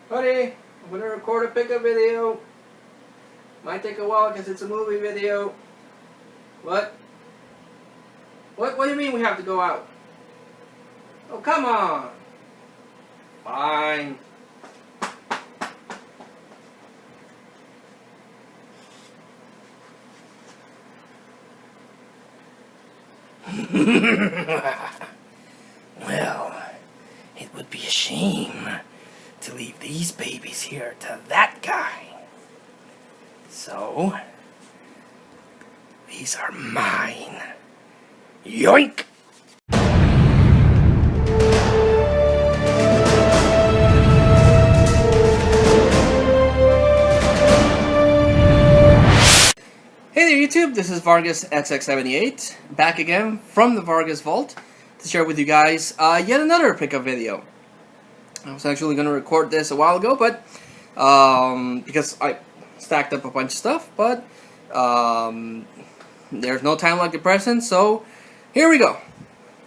Buddy, I'm gonna record a pickup video. Might take a while because it's a movie video. What? What do you mean we have to go out? Oh, come on. Fine. Well, it would be a shame to leave these babies here to that guy. So, these are mine. Yoink! Hey there YouTube, this is Vargas XX78, back again from the Vargas Vault to share with you guys yet another pickup video. I was actually going to record this a while ago, but because I stacked up a bunch of stuff, but there's no time like the present, so here we go.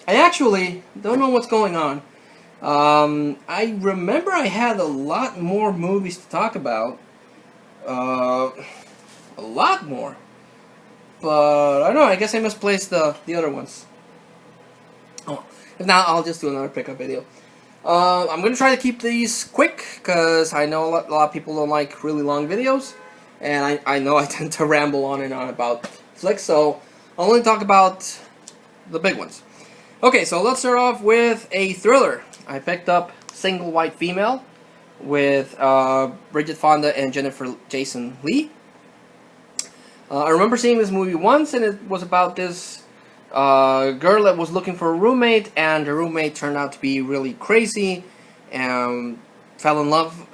I actually don't know what's going on. I remember I had a lot more movies to talk about, a lot more. But I don't know, I guess I misplaced the other ones. Oh, if not, I'll just do another pickup video. I'm going to try to keep these quick, because I know a lot of people don't like really long videos. And I know I tend to ramble on and on about flicks, so I'll only talk about the big ones. Okay, so let's start off with a thriller. I picked up Single White Female with Bridget Fonda and Jennifer Jason Leigh. I remember seeing this movie once, and it was about this girl that was looking for a roommate, and her roommate turned out to be really crazy, and fell in love,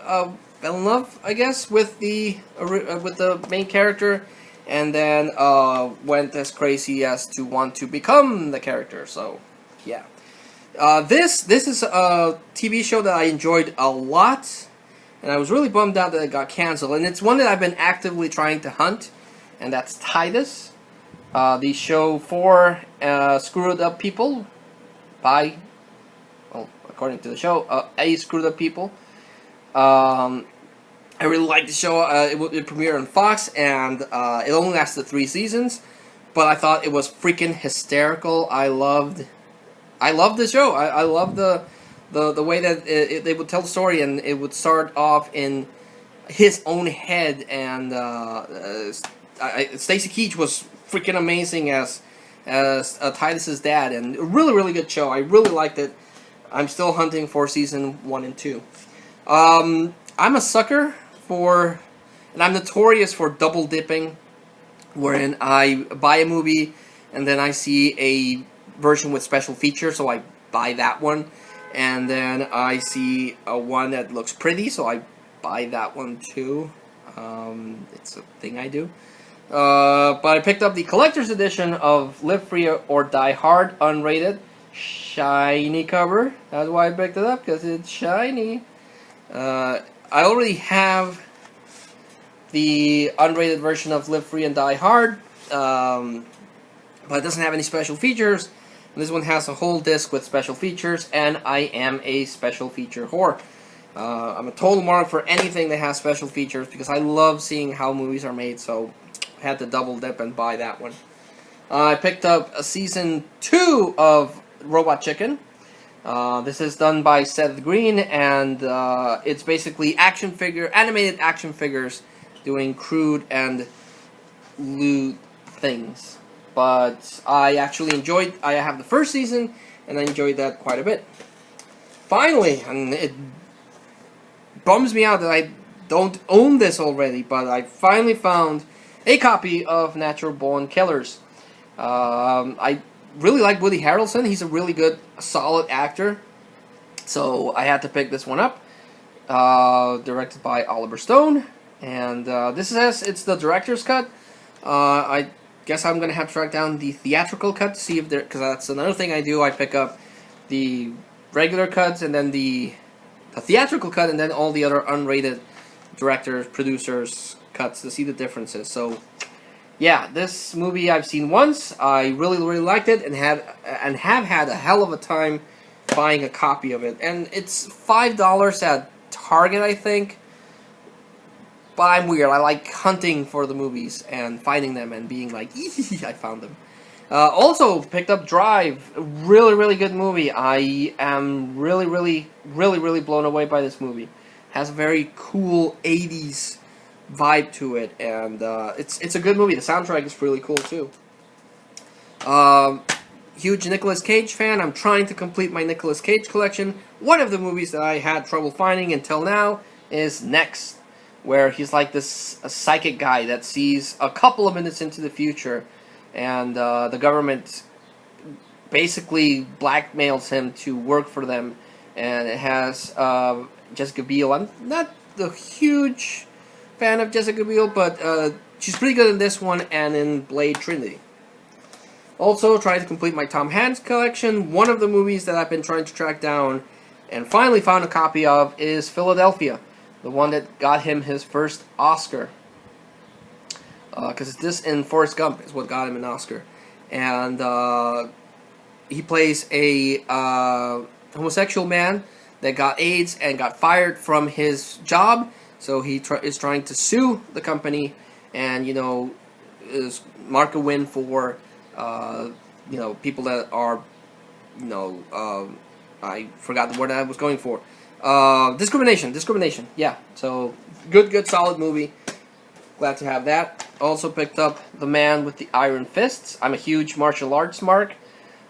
I guess, with the main character, and then went as crazy as to want to become the character. So, yeah, this is a TV show that I enjoyed a lot, and I was really bummed out that it got canceled. And it's one that I've been actively trying to hunt. And that's Titus, the show for screwed up people by, well, according to the show, screwed up people. I really liked the show. It premiered on Fox, and it only lasted 3 seasons, but I thought it was freaking hysterical. I loved the show. I loved the way that they would tell the story, and it would start off in his own head, and Stacy Keach was freaking amazing as Titus's dad, and a really good show. I really liked it. I'm still hunting for season 1 and 2. I'm a sucker for, and I'm notorious for double dipping, wherein I buy a movie and then I see a version with special features, so I buy that one, and then I see a one that looks pretty, so I buy that one too. It's a thing I do. But I picked up the collector's edition of Live Free or Die Hard, unrated, shiny cover. That's why I picked it up, because it's shiny. I already have the unrated version of Live Free and Die Hard, but it doesn't have any special features. And this one has a whole disc with special features, and I am a special feature whore. I'm a total mark for anything that has special features, because I love seeing how movies are made, so I had to double dip and buy that one. I picked up a season 2 of Robot Chicken. This is done by Seth Green, and it's basically animated action figures doing crude and lewd things. But I actually I have the first season, and I enjoyed that quite a bit. Finally, and it bums me out that I don't own this already, but I finally found a copy of Natural Born Killers. I really like Woody Harrelson. He's a really good, solid actor. So I had to pick this one up. Directed by Oliver Stone. And it's the director's cut. I guess I'm going to have to track down the theatrical cut to see if because that's another thing I do. I pick up the regular cuts and then the theatrical cut, and then all the other unrated directors, producers cuts to see the differences. So yeah, this movie I've seen once. I really liked it, and have had a hell of a time buying a copy of it. And it's $5 at Target, I think. But I'm weird. I like hunting for the movies and finding them and being like, I found them. Also, picked up Drive. Really, really good movie. I am really, really, really, really blown away by this movie. Has a very cool 80s vibe to it, and it's a good movie. The soundtrack is really cool, too. Huge Nicolas Cage fan. I'm trying to complete my Nicolas Cage collection. One of the movies that I had trouble finding until now is Next, where he's like this a psychic guy that sees a couple of minutes into the future, and the government basically blackmails him to work for them, and it has Jessica Biel. I'm not a huge fan of Jessica Biel, but she's pretty good in this one and in Blade Trinity. Also, trying to complete my Tom Hanks collection. One of the movies that I've been trying to track down and finally found a copy of is Philadelphia, the one that got him his first Oscar. Because this in Forrest Gump is what got him an Oscar. And he plays a homosexual man that got AIDS and got fired from his job. So he is trying to sue the company and, is mark a win for... people that are, I forgot the word I was going for. Discrimination. Yeah. So good, solid movie. Glad to have that. Also picked up The Man with the Iron Fists. I'm a huge martial arts mark.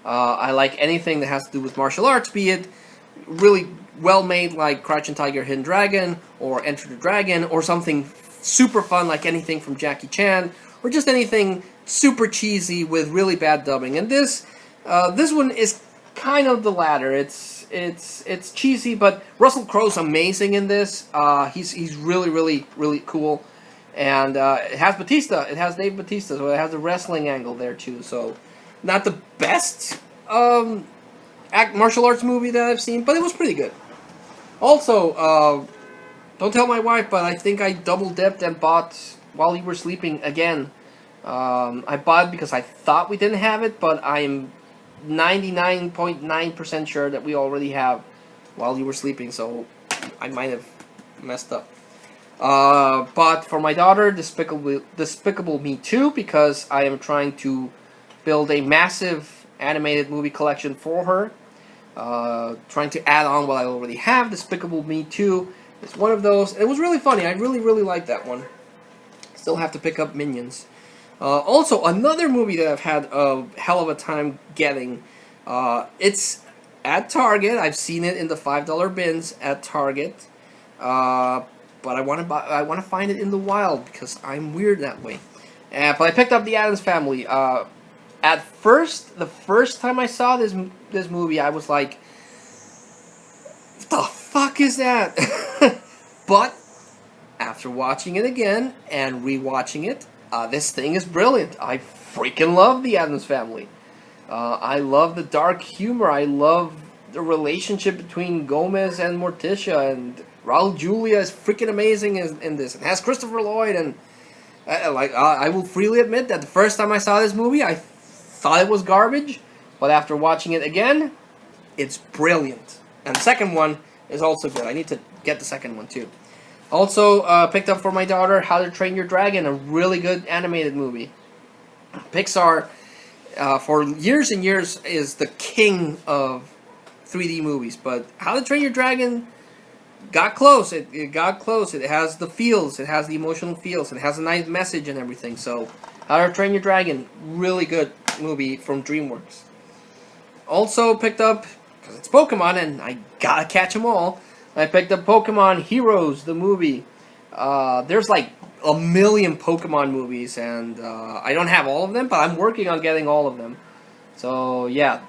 I like anything that has to do with martial arts, be it really well made like Crouching Tiger, Hidden Dragon, or Enter the Dragon, or something super fun like anything from Jackie Chan, or just anything super cheesy with really bad dubbing. And this one is kind of the latter. It's cheesy, but Russell Crowe's amazing in this. He's really, really, really cool. And it has Batista. It has Dave Batista, so it has a wrestling angle there too. So not the best martial arts movie that I've seen, but it was pretty good. Also, don't tell my wife, but I think I double dipped and bought While You Were Sleeping again. I bought it because I thought we didn't have it, but I'm 99.9% sure that we already have While You Were Sleeping, so I might have messed up. But for my daughter, Despicable Me 2, because I am trying to build a massive animated movie collection for her. Trying to add on what I already have. Despicable Me 2 is one of those. It was really funny. I really, really liked that one. Still have to pick up Minions. Also, another movie that I've had a hell of a time getting. It's at Target. I've seen it in the $5 bins at Target. But I want to find it in the wild because I'm weird that way. But I picked up The Addams Family. At first, the first time I saw this movie, I was like, "What the fuck is that?" But after watching it again and rewatching it, this thing is brilliant. I freaking love The Addams Family. I love the dark humor. I love the relationship between Gomez and Morticia, and Raul Julia is freaking amazing in this. It has Christopher Lloyd, and I will freely admit that the first time I saw this movie, I thought it was garbage, but after watching it again, it's brilliant. And the second one is also good. I need to get the second one too. Also, picked up for my daughter How to Train Your Dragon, a really good animated movie. Pixar, for years and years, is the king of 3D movies, but How to Train Your Dragon got close. It got close. It has the feels. It has the emotional feels. It has a nice message and everything. So, How to Train Your Dragon, really good movie from DreamWorks. Also picked up, because it's Pokemon and I gotta catch them all, I picked up Pokemon Heroes, the movie. There's like a million Pokemon movies, and I don't have all of them, but I'm working on getting all of them. So, yeah,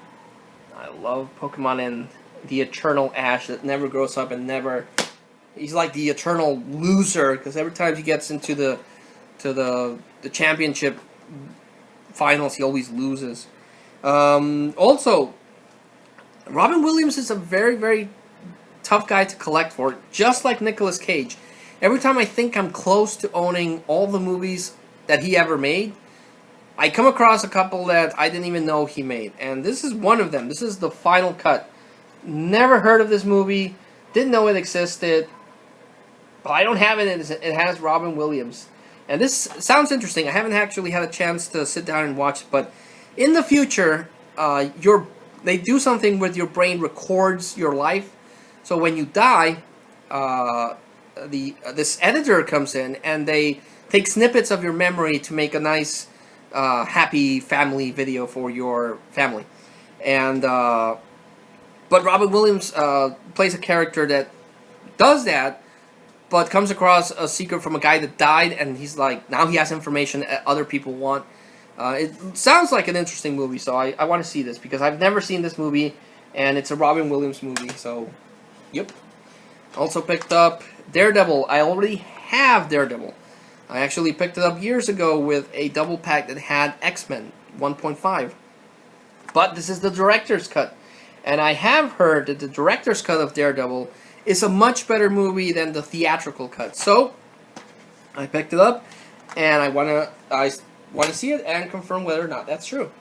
I love Pokemon and the eternal Ash that never grows up and never... He's like the eternal loser, because every time he gets into the championship finals, he always loses. Also, Robin Williams is a very, very tough guy to collect for, just like Nicolas Cage. Every time I think I'm close to owning all the movies that he ever made, I come across a couple that I didn't even know he made. And this is one of them. This is The Final Cut. Never heard of this movie, didn't know it existed, Well, I don't have it. It has Robin Williams, and this sounds interesting. I haven't actually had a chance to sit down and watch it, but in the future, they do something with your brain records your life. So when you die, this editor comes in and they take snippets of your memory to make a nice, happy family video for your family, and but Robin Williams plays a character that does that, but comes across a secret from a guy that died, and he's like, now he has information that other people want. It sounds like an interesting movie, so I want to see this, because I've never seen this movie, and it's a Robin Williams movie, so, yep. Also picked up Daredevil. I already have Daredevil. I actually picked it up years ago with a double pack that had X-Men 1.5. But this is the director's cut. And I have heard that the director's cut of Daredevil is a much better movie than the theatrical cut. So, I picked it up, and I want to see it and confirm whether or not that's true.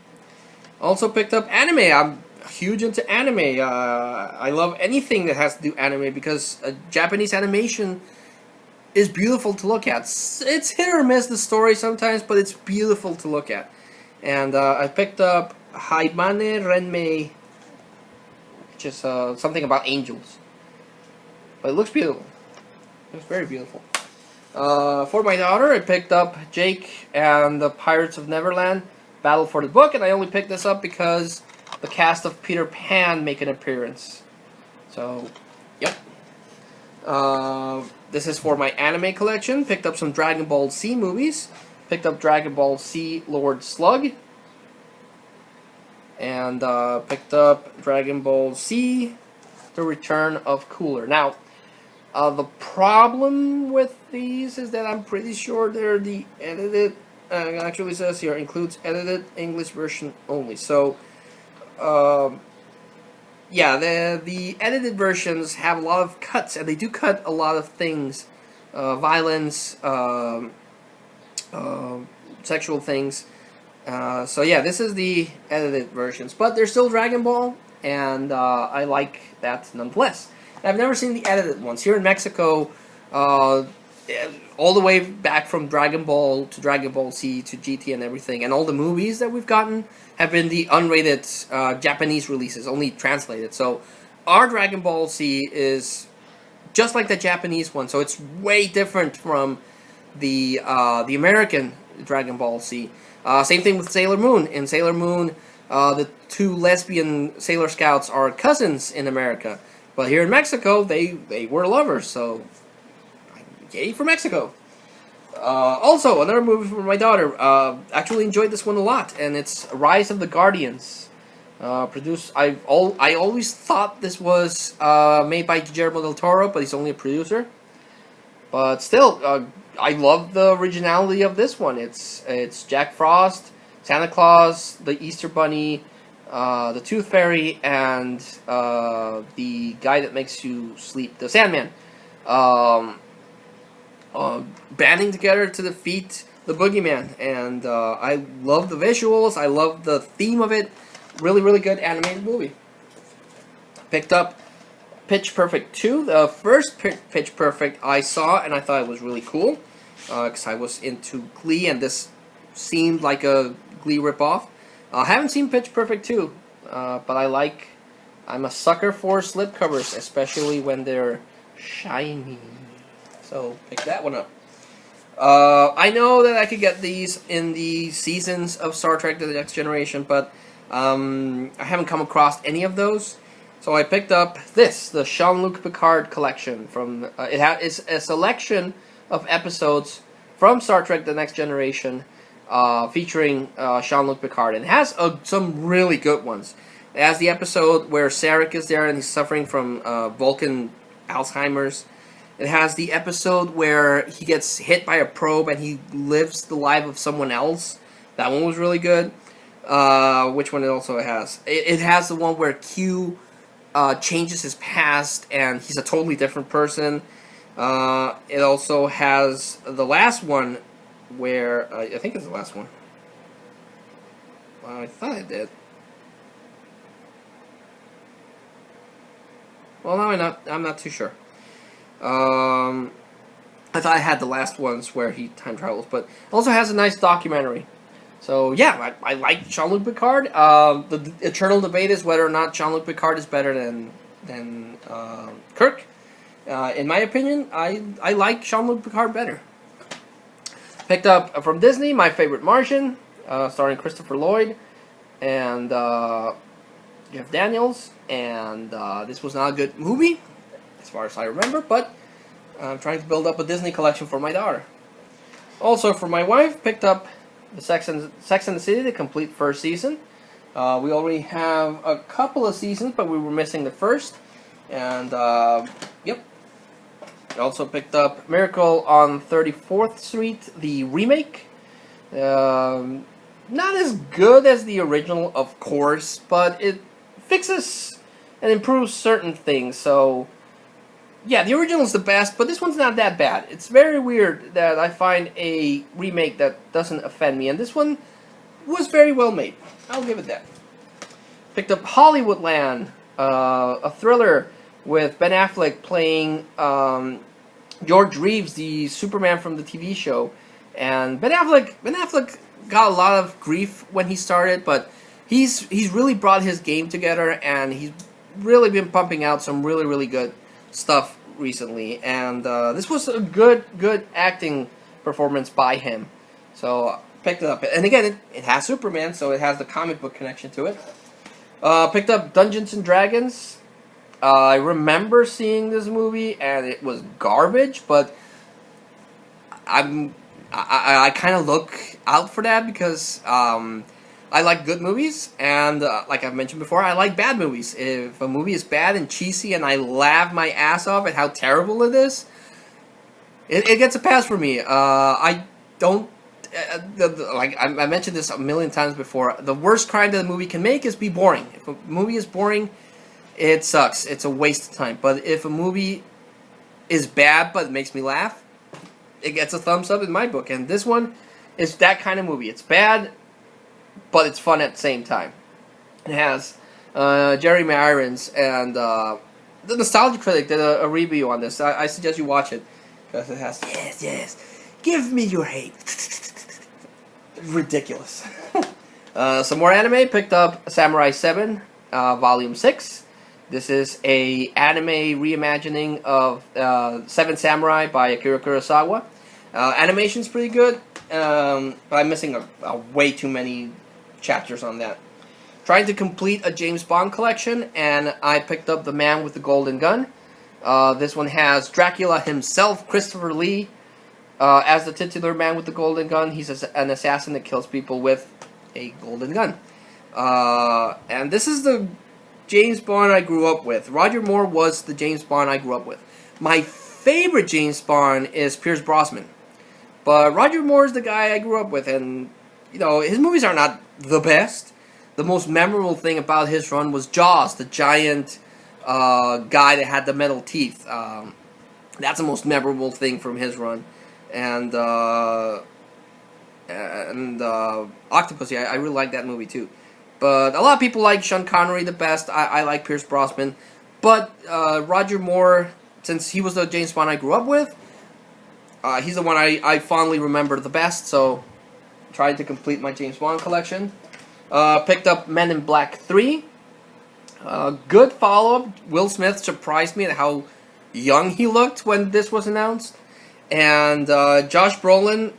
Also picked up anime. I'm huge into anime. I love anything that has to do anime, because Japanese animation is beautiful to look at. It's hit or miss, the story sometimes, but it's beautiful to look at. And I picked up Haimane Renmei, which is something about angels. But it looks beautiful. It's very beautiful. For my daughter, I picked up Jake and the Pirates of Neverland, Battle for the Book, and I only picked this up because the cast of Peter Pan make an appearance. So, yep. This is for my anime collection. Picked up some Dragon Ball Z movies. Picked up Dragon Ball Z Lord Slug. And picked up Dragon Ball Z The Return of Cooler. Now, the problem with these is that I'm pretty sure they're the edited, actually says here, includes edited English version only. So, yeah, the edited versions have a lot of cuts, and they do cut a lot of things. Violence, sexual things. So yeah, this is the edited versions. But they're still Dragon Ball, and I like that nonetheless. I've never seen the edited ones. Here in Mexico, all the way back from Dragon Ball to Dragon Ball Z to GT and everything, and all the movies that we've gotten have been the unrated Japanese releases, only translated. So our Dragon Ball Z is just like the Japanese one, so it's way different from the American Dragon Ball Z. Same thing with Sailor Moon. In Sailor Moon, the two lesbian Sailor Scouts are cousins in America. But here in Mexico, they were lovers, so yay for Mexico. Also, another movie for my daughter. Actually enjoyed this one a lot, and it's Rise of the Guardians. Produced. I always thought this was made by Guillermo del Toro, but he's only a producer. But still, I love the originality of this one. It's Jack Frost, Santa Claus, the Easter Bunny, the Tooth Fairy, and the guy that makes you sleep, the Sandman, banding together to defeat the Boogeyman. And I love the visuals. I love the theme of it. Really, really good animated movie. Picked up Pitch Perfect 2. The first Pitch Perfect I saw, and I thought it was really cool, because I was into Glee, and this seemed like a Glee ripoff. I haven't seen Pitch Perfect 2, but I'm a sucker for slipcovers, especially when they're shiny. So, pick that one up. I know that I could get these in the seasons of Star Trek: The Next Generation, but I haven't come across any of those. So I picked up this, the Jean-Luc Picard collection. It's a selection of episodes from Star Trek: The Next Generation, featuring Jean-Luc Picard. And it has some really good ones. It has the episode where Sarek is there and he's suffering from Vulcan Alzheimer's. It has the episode where he gets hit by a probe and he lives the life of someone else. That one was really good. Which one it also has? It has the one where Q changes his past and he's a totally different person. It also has the last one where I think it's the last one. I thought I did. Well, now I'm not too sure. I thought I had the last ones where he time travels, but it also has a nice documentary. So yeah, I like Jean-Luc Picard. The eternal debate is whether or not Jean-Luc Picard is better than Kirk. In my opinion, I like Jean-Luc Picard better. Picked up from Disney My Favorite Martian, starring Christopher Lloyd and Jeff Daniels. And this was not a good movie, as far as I remember, but I'm trying to build up a Disney collection for my daughter. Also, for my wife, picked up the Sex and the City, the complete first season. We already have a couple of seasons, but we were missing the first. And, yep. Also picked up Miracle on 34th Street, the remake. Not as good as the original, of course, but it fixes and improves certain things. So, yeah, the original is the best, but this one's not that bad. It's very weird that I find a remake that doesn't offend me, and this one was very well made. I'll give it that. Picked up Hollywoodland, a thriller with Ben Affleck playing George Reeves, the Superman from the TV show. And Ben Affleck got a lot of grief when he started, but he's really brought his game together, and he's really been pumping out some really good stuff recently. And this was a good acting performance by him. So picked it up. And again, it has Superman, so it has the comic book connection to it. Picked up Dungeons and Dragons. I remember seeing this movie, and it was garbage, but I kind of look out for that because I like good movies, and like I've mentioned before, I like bad movies. If a movie is bad and cheesy and I laugh my ass off at how terrible it is, it gets a pass for me. I don't... like I mentioned this a million times before, the worst crime that a movie can make is be boring. If a movie is boring, it sucks. It's a waste of time. But if a movie is bad but it makes me laugh, it gets a thumbs up in my book. And this one is that kind of movie. It's bad, but it's fun at the same time. It has Jeremy Irons, and the Nostalgia Critic did a review on this. I suggest you watch it, because it has, yes, give me your hate. Ridiculous. Some more anime. Picked up Samurai 7, Volume 6. This is a anime reimagining of Seven Samurai by Akira Kurosawa. Animation's pretty good, but I'm missing a way too many chapters on that. Trying to complete a James Bond collection, and I picked up The Man with the Golden Gun. This one has Dracula himself, Christopher Lee, as the titular Man with the Golden Gun. He's an assassin that kills people with a golden gun. And this is the James Bond I grew up with. Roger Moore was the James Bond I grew up with. My favorite James Bond is Pierce Brosnan. But Roger Moore is the guy I grew up with, and, you know, his movies are not the best. The most memorable thing about his run was Jaws, the giant guy that had the metal teeth. That's the most memorable thing from his run. And Octopussy, I really like that movie too. But a lot of people like Sean Connery the best. I like Pierce Brosnan. But Roger Moore, since he was the James Bond I grew up with, he's the one I fondly remember the best. So, tried to complete my James Bond collection. Picked up Men in Black 3. Good follow-up. Will Smith surprised me at how young he looked when this was announced. And Josh Brolin,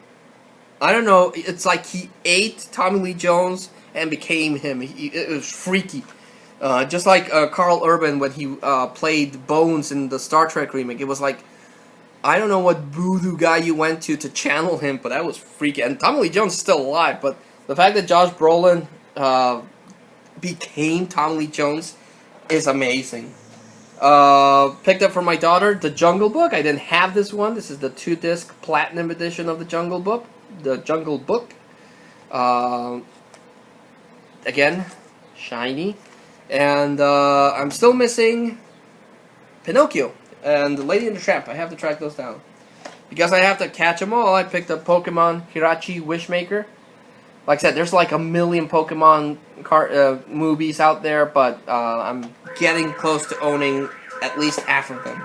I don't know, it's like he ate Tommy Lee Jones and became him. It was freaky. Just like Carl Urban when he played Bones in the Star Trek remake. It was like, I don't know what voodoo guy you went to channel him, but that was freaky. And Tommy Lee Jones is still alive, but the fact that Josh Brolin became Tommy Lee Jones is amazing. Picked up for my daughter The Jungle Book. I didn't have this one. This is the 2-disc platinum edition of The Jungle Book. Again, shiny. And I'm still missing Pinocchio and The Lady and the Tramp. I have to track those down. Because I have to catch them all, I picked up Pokemon Hirachi Wishmaker. Like I said, there's like a million Pokemon movies out there, but I'm getting close to owning at least half of them.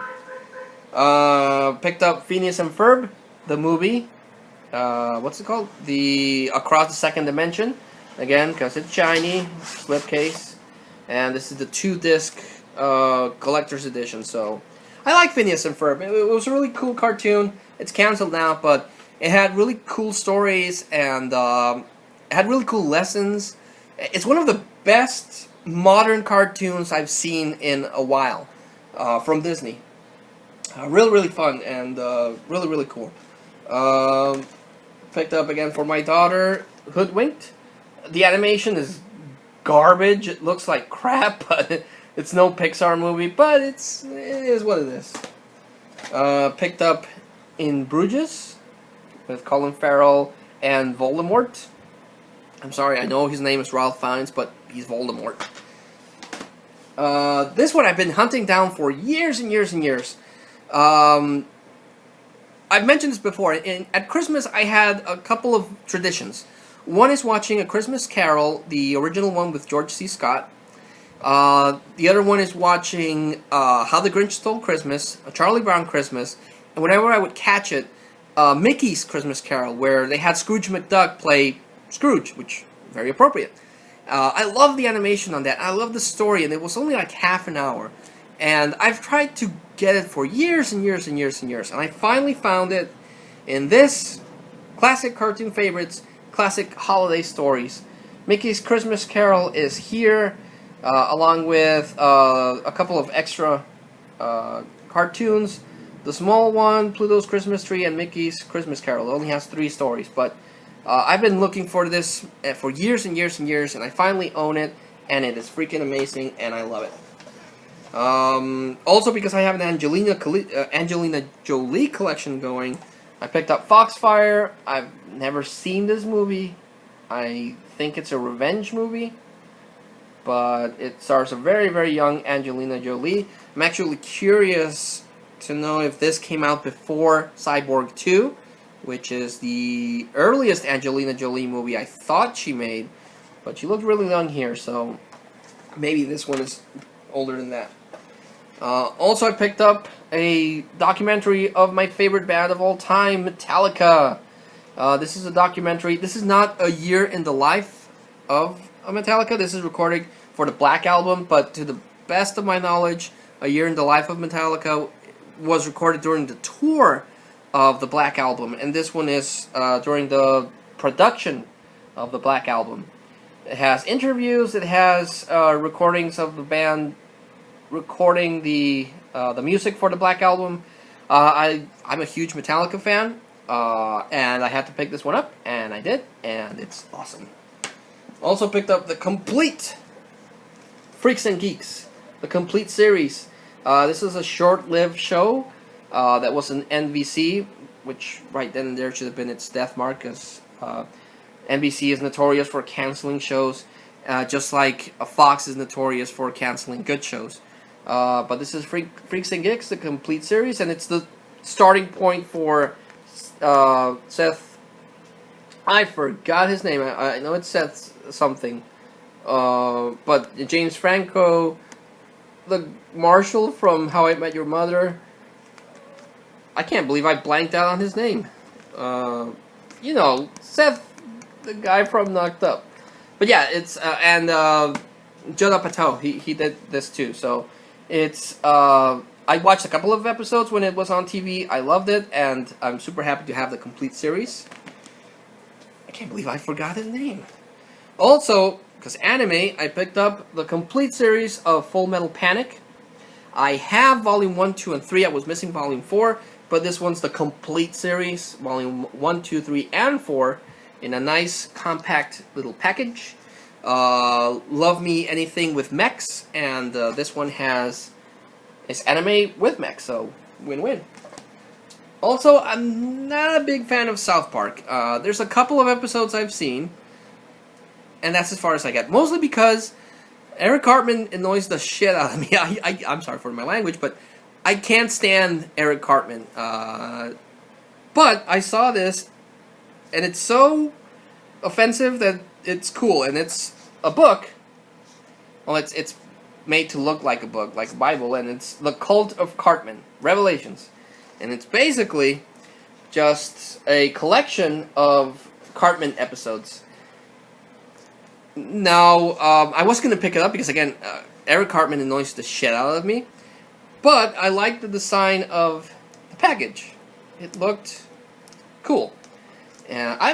Picked up Phineas and Ferb, the movie. What's it called? The Across the Second Dimension. Again, because it's shiny, slipcase. And this is the 2-disc collector's edition. So, I like Phineas and Ferb. It was a really cool cartoon. It's canceled now, but it had really cool stories and it had really cool lessons. It's one of the best modern cartoons I've seen in a while from Disney. Really, really fun and really, really cool. Picked up again for my daughter, Hoodwinked. The animation is garbage. It looks like crap, but it's no Pixar movie, but it is what it is. Picked up In Bruges with Colin Farrell and Voldemort. I'm sorry, I know his name is Ralph Fiennes, but he's Voldemort. This one I've been hunting down for years and years and years. I've mentioned this before. At Christmas, I had a couple of traditions. One is watching A Christmas Carol, the original one with George C. Scott. The other one is watching How the Grinch Stole Christmas, A Charlie Brown Christmas, and whenever I would catch it, Mickey's Christmas Carol, where they had Scrooge McDuck play Scrooge, which very appropriate. I love the animation on that. I love the story, and it was only like half an hour. And I've tried to get it for years and years and years and years, and I finally found it in this classic cartoon favorites, classic holiday stories. Mickey's Christmas Carol is here, along with a couple of extra cartoons. The small one, Pluto's Christmas Tree, and Mickey's Christmas Carol. It only has 3 stories, but I've been looking for this for years and years and years, and I finally own it, and it is freaking amazing, and I love it. Also, because I have an Angelina Jolie collection going, I picked up Foxfire. I've never seen this movie. I think it's a revenge movie, but it stars a very, very young Angelina Jolie. I'm actually curious to know if this came out before Cyborg 2, which is the earliest Angelina Jolie movie I thought she made, but she looked really young here, so maybe this one is older than that. Also, I picked up a documentary of my favorite band of all time, Metallica. This is a documentary. This is not a year in the life of Metallica. This is recorded for the Black Album, but to the best of my knowledge, a year in the life of Metallica was recorded during the tour of the Black Album, and this one is during the production of the Black Album. It has interviews. It has recordings of the band recording the music for the Black Album. I'm a huge Metallica fan, and I had to pick this one up, and I did, and it's awesome. Also picked up the complete Freaks and Geeks, the complete series. This is a short-lived show that was an NBC, which right then and there should have been its death mark, because NBC is notorious for canceling shows, just like Fox is notorious for canceling good shows. But this is Freaks and Geeks, the complete series, and it's the starting point for Seth. I forgot his name. I know it's Seth something. But James Franco, the Marshall from How I Met Your Mother. I can't believe I blanked out on his name. Seth, the guy from Knocked Up. But yeah, it's and Judd Apatow. He did this too. So it's I watched a couple of episodes when it was on TV. I loved it, and I'm super happy to have the complete series. I can't believe I forgot his name. Also, because anime, I picked up the complete series of Full Metal Panic. I have Volume 1, 2, and 3. I was missing Volume 4, but this one's the complete series, Volume 1, 2, 3, and 4, in a nice, compact little package. Love me anything with mechs, and this one is anime with mechs, so win-win. Also, I'm not a big fan of South Park. There's a couple of episodes I've seen, and that's as far as I get. Mostly because Eric Cartman annoys the shit out of me. I'm sorry for my language, but I can't stand Eric Cartman. But I saw this, and it's so offensive that it's cool, and it's a book. Well, it's made to look like a book, like a Bible, and it's The Cult of Cartman, Revelations. and it's basically just a collection of Cartman episodes. Now, I was going to pick it up because, again, Eric Cartman annoys the shit out of me. But I like the design of the package. It looked cool. And I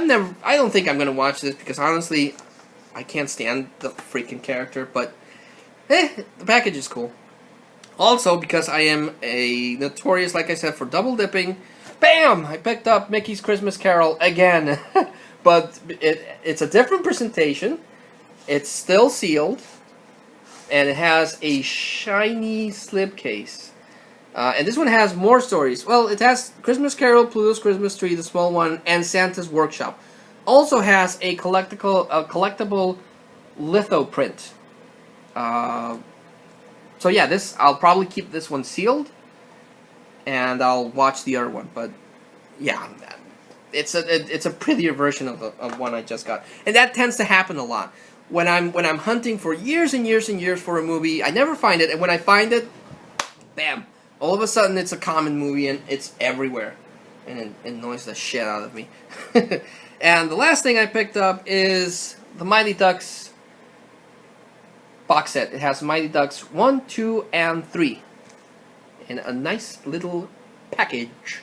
don't think I'm going to watch this because, honestly, I can't stand the freaking character. But, the package is cool. Also, because I am a notorious, like I said, for double dipping. Bam! I picked up Mickey's Christmas Carol again. But it's a different presentation. It's still sealed, and it has a shiny slipcase. And this one has more stories. Well, it has Christmas Carol, Pluto's Christmas Tree, the small one, and Santa's Workshop. Also has a collectible litho print. So yeah, I'll probably keep this one sealed, and I'll watch the other one. But yeah, it's a prettier version of one I just got, and that tends to happen a lot. When I'm hunting for years and years and years for a movie, I never find it, and when I find it, bam! All of a sudden, it's a common movie, and it's everywhere, and it annoys the shit out of me. And the last thing I picked up is the Mighty Ducks box set. It has Mighty Ducks 1, 2, and 3 in a nice little package,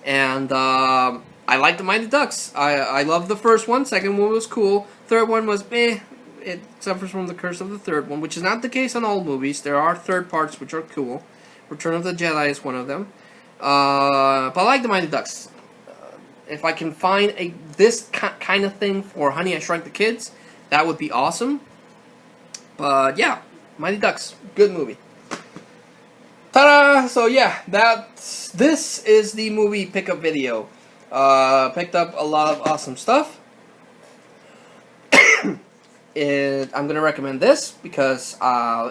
and I like the Mighty Ducks. I love the first one. Second one was cool. Third one was It suffers from the curse of the third one, which is not the case on all movies. There are third parts which are cool. Return of the Jedi is one of them. But I like the Mighty Ducks. If I can find this kind of thing for Honey, I Shrunk the Kids, that would be awesome. But yeah, Mighty Ducks, good movie. Ta-da! So yeah, this is the movie pickup video. Picked up a lot of awesome stuff. I'm going to recommend this because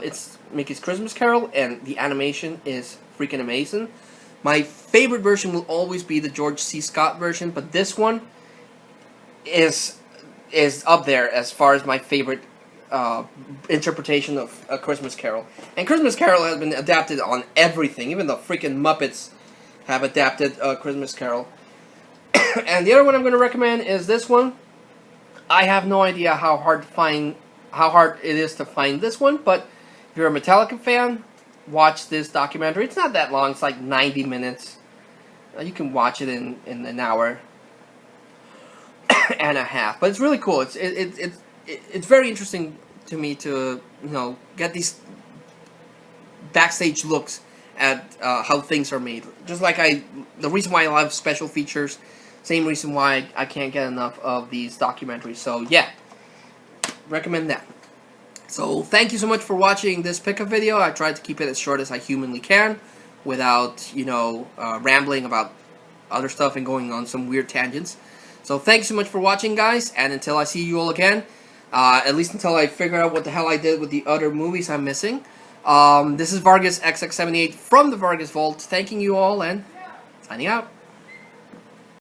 it's Mickey's Christmas Carol and the animation is freaking amazing. My favorite version will always be the George C. Scott version, but this one is up there as far as my favorite interpretation of A Christmas Carol. And Christmas Carol has been adapted on everything. Even the freaking Muppets have adapted Christmas Carol. And the other one I'm going to recommend is this one. I have no idea how hard it is to find this one, but if you're a Metallica fan, watch this documentary. It's not that long. It's like 90 minutes. You can watch it in an hour and a half, but it's really cool. It's very interesting to me to get these backstage looks at how things are made. Just like the reason why I love special features. Same reason why I can't get enough of these documentaries. So yeah, recommend that. So thank you so much for watching this pickup video. I tried to keep it as short as I humanly can without, rambling about other stuff and going on some weird tangents. So thanks so much for watching, guys, and until I see you all again, at least until I figure out what the hell I did with the other movies I'm missing, this is Vargas XX78 from the Vargas Vault, thanking you all and signing out.